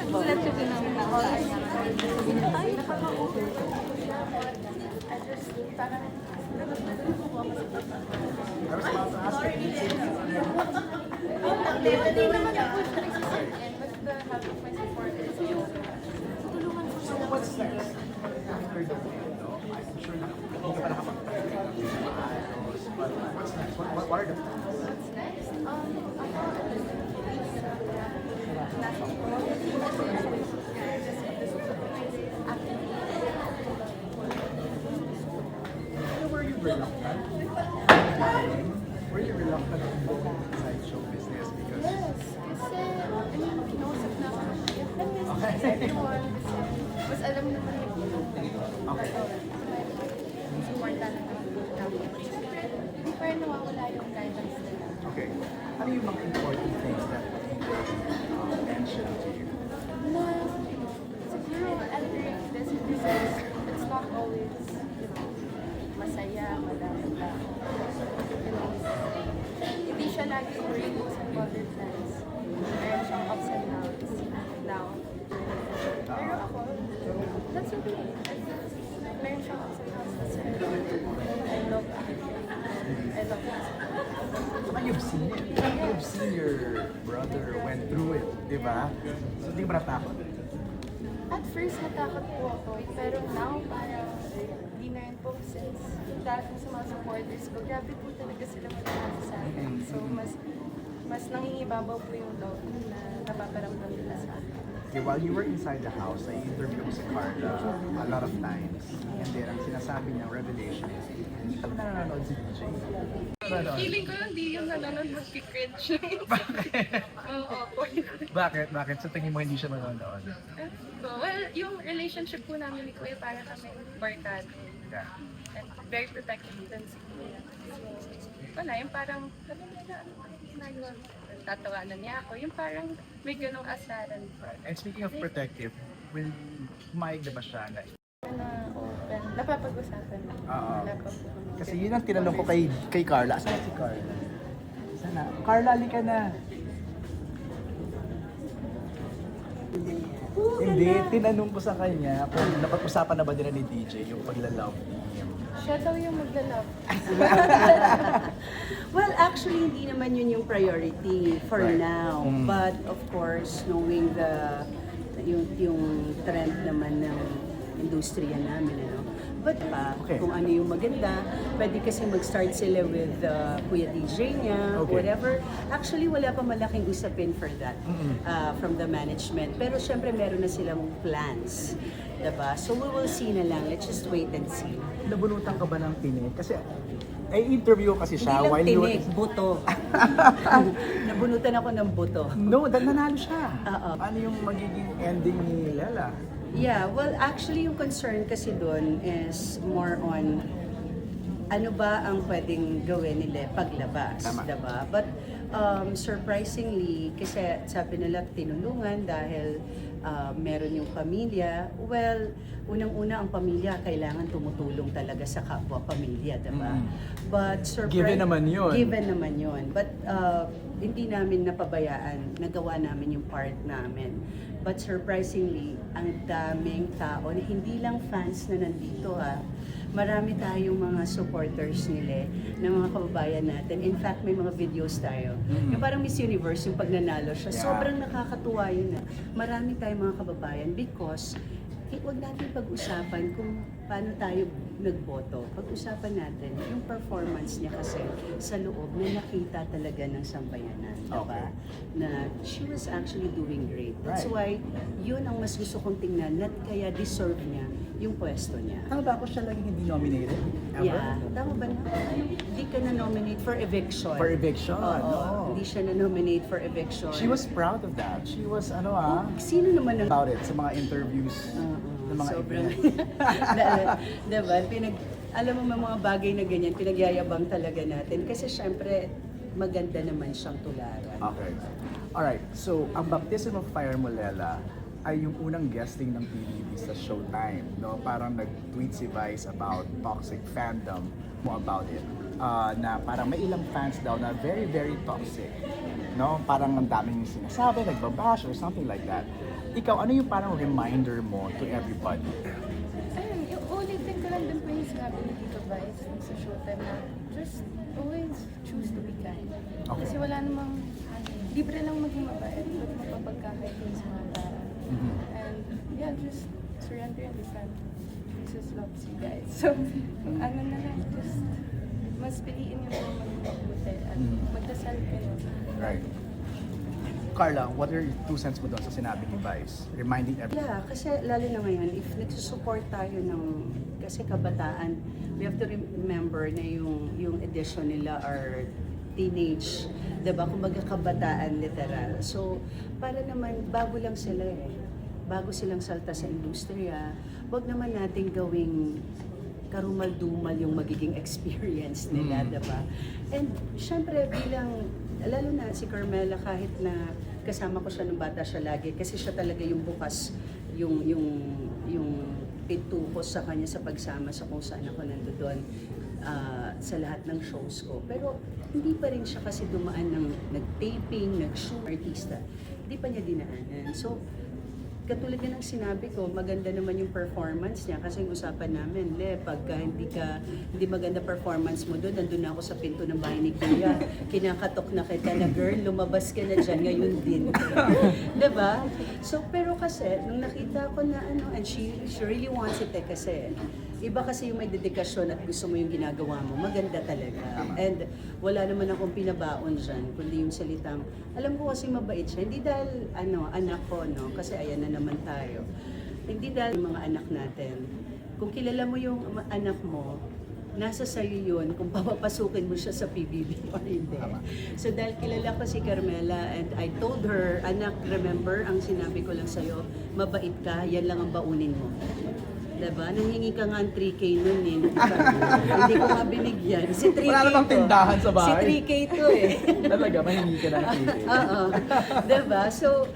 Sulat siya din namin na Hindi naman ako siya nagsasayin, but the help of my supporters, tutulungan ko So sila. what's next? After the win, no? I'm sure na hindi ka pa nakapagpahinga ng maayos. But what's next? What are the plans? What's next? Ako, nasa Were you reluctant? Were you reluctant to go inside show business because Yes, kasi, I mean, kinausap na ako. Kasi everyone, kasi mas alam naman nila. Okay. Support talaga namin. Siyempre, hindi pa rin nawawala yung guidance nila. okay, ano yung mga important things that mentioned to you? Na, siguro, entering this business, it's not always, masaya, madami lang. Hindi siya lagi rainbows and butterflies. Meron siyang ups and downs. Pero ako, that's okay. Meron siyang ups and downs. Kasi I love acting. I love music. Saka you've seen it. You've seen your brother went through it, di ba? So hindi ka ba natakot? At first, natakot po ako. Pero now, parang di na rin po since dahil po sa mga supporters ko, grabe po talaga sila magkakasa sa akin. So, mas nangingibabaw po yung love na napaparamdam nila sa akin. Okay, while you were inside the house, I interviewed ko si Carla a lot of times. And then, ang sinasabi niya, revelation is, hindi pa nanonood si DJ. Feeling ko hindi yung nanonood mag-cringe. Bakit? Oo, Bakit? Sa tingin mo hindi siya manonood? well, yung relationship po namin ni Kuya para kami barkada. Yeah. And very protective din si Kuya. So, wala, yung parang, ginagawa, tatawanan niya ako. Yung parang may ganong asaran. And speaking of protective, will kumaig na ba siya na Na open, napapag-usapan na. Oo. Wala pa po kami. kasi yun ang tinanong ko kay Carla. Saan si Carla? Sana. Carla, halika na. Hindi, tinanong ko sa kanya kung napag-usapan na ba nila ni DJ yung pagla-love team. Siya daw yung maglalove. Well, actually, hindi naman yun yung priority for Right. now. Mm. But of course, knowing yung trend naman ng industriya namin, ano. But Okay. kung ano yung maganda, pwede kasi mag-start sila with Kuya DJ niya, Okay. whatever. Actually, wala pa malaking usapin for that from the management. Pero syempre, meron na silang plans. Diba? So we will see na lang. Let's just wait and see. Nabunutan ka ba ng tinig? Kasi, ay interview kasi siya Hindi lang while you were... tinig, buto. Nabunutan ako ng buto. No, nanalo siya. Oo. Ano yung magiging ending ni Lela? Yeah, well, actually yung concern kasi doon is more on ano ba ang pwedeng gawin nila paglabas, Tama. diba? But surprisingly, kasi sabi nila tinulungan dahil meron yung pamilya. Well, unang-una ang pamilya kailangan tumutulong talaga sa kapwa-pamilya, diba? But Given naman yun. Given naman yun. But hindi namin napabayaan, nagawa namin yung part namin. But surprisingly, ang daming tao na hindi lang fans na nandito marami tayong mga supporters nila ng mga kababayan natin. In fact, may mga videos tayo. Yung parang Miss Universe, yung pag nanalo siya, Yeah. sobrang nakakatuwa yun Marami tayong mga kababayan because huwag natin pag-usapan kung paano tayo nagboto. Pag-usapan natin yung performance niya kasi sa loob na nakita talaga ng sambayanan. Diba? Okay. Na she was actually doing great. That's Right. why yun ang mas gusto kong tingnan at kaya deserve niya yung pwesto niya. Tama ba ako siya laging hindi nominated? Ever? Yeah. Tama ba na? Hindi ka na-nominate for eviction. For eviction? Oo. No. Hindi siya na-nominate for eviction. She was proud of that. She was, Sino naman ang about it sa mga interviews ng mga sobrang events. diba? Alam mo mga bagay na ganyan, pinagyayabang talaga natin kasi syempre maganda naman siyang tularan. Okay. Alright, so ang Baptism of Fire mo, Lela, ay yung unang guesting ng PBB sa Showtime, no? Parang nag-tweet si Vice about toxic fandom mo about it. na parang may ilang fans daw na very, very toxic. No? Parang ang daming sinasabi, nagbabash or something like that. Ikaw, ano yung parang reminder mo to everybody? Ayun, yung ulitin ko lang din po yung sinabi ni Tito Vice sa Showtime na just always choose to be kind. Okay. Kasi wala namang, libre lang maging mabait, ba't mapapagkakait yun sa mga tao. And yeah, just surrender and listen. Jesus loves you guys. So, ano na lang, just mas piliin nyo na maging mabuti at magdasal kayo. Right. Carla, what are your 2 cents mo doon sa sinabi ni Vice? Reminding everyone. Yeah, kasi lalo na ngayon, if nagsusupport tayo ng, kasi kabataan, we have to remember na yung edition nila are teenage, diba? Kumbaga kabataan literal. So, para naman, bago lang sila eh. Bago silang salta sa industriya, wag naman natin gawing karumal-dumal yung magiging experience nila, diba? And syempre bilang, lalo na si Carmela, kahit na kasama ko siya nung bata siya lagi, kasi siya talaga yung bukas, yung pinto ko sa kanya sa pagsama sa kung saan ako nandoon sa lahat ng shows ko. Pero hindi pa rin siya kasi dumaan ng nag-taping, nag-shoot, artista. Hindi pa niya dinaanan. So, katulad nga ng sinabi ko, maganda naman yung performance niya kasi yung usapan namin, pagka hindi maganda performance mo doon, nandun na ako sa pinto ng bahay ni Kuya, kinakatok na kita na, girl, lumabas ka na dyan, ngayon din. Diba? So, pero kasi, nung nakita ko na and she really wants it kasi, iba kasi yung may dedikasyon at gusto mo yung ginagawa mo, maganda talaga. And wala naman akong pinabaon dyan, kundi yung salitang, alam ko kasi mabait siya, hindi dahil anak ko, no? Kasi ayan na naman tayo. Hindi dahil yung mga anak natin. Kung kilala mo yung anak mo, nasa sa'yo yun kung papapasukin mo siya sa PBB o hindi. So dahil kilala ko si Carmela and I told her, anak, remember, ang sinabi ko lang sa'yo, mabait ka, yan lang ang baunin mo. Diba? Nanghingi ka nga ang 3K nun eh. Hindi ko nga binigyan. Si 3K Wala namang to. tindahan sa bahay. Si 3K to eh. Talaga, mahingi ka ng ticket. Oo. Diba? So,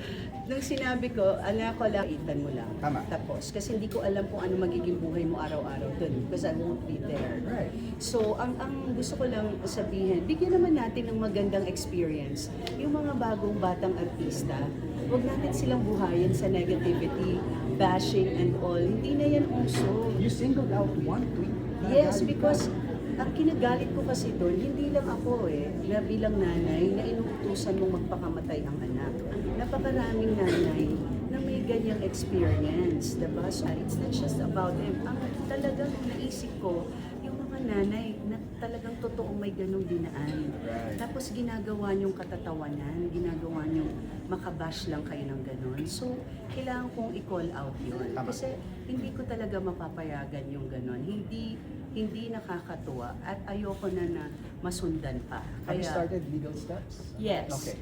nung sinabi ko, anak ko lang, itan mo lang. Tama. Tapos, kasi hindi ko alam kung ano magiging buhay mo araw-araw dun. Because I won't be there. Right. So, ang gusto ko lang sabihin, bigyan naman natin ng magandang experience. Yung mga bagong batang artista, huwag natin silang buhayin sa negativity, bashing and all. Hindi na yan uso. You singled out one tweet. Yes, because ang kinagalit ko kasi doon, hindi lang ako na bilang nanay na inuutusan mong magpakamatay ang anak. Napakaraming nanay na may ganyang experience, diba? So it's not just about them. Ang talagang naisip ko, yung mga nanay na talagang totoong may ganong dinaan. Right. Tapos ginagawa niyong katatawanan, ginagawa niyong makabash lang kayo ng ganon. So, kailangan kong i-call out yun. Tama. Kasi hindi ko talaga mapapayagan yung ganon. Hindi nakakatuwa at ayoko na masundan pa. Have you started legal steps? Yes. Okay.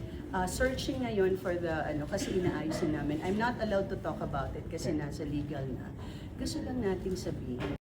Searching ngayon for the kasi inaayos namin. I'm not allowed to talk about it kasi Okay. nasa legal na. Gusto lang nating sabihin.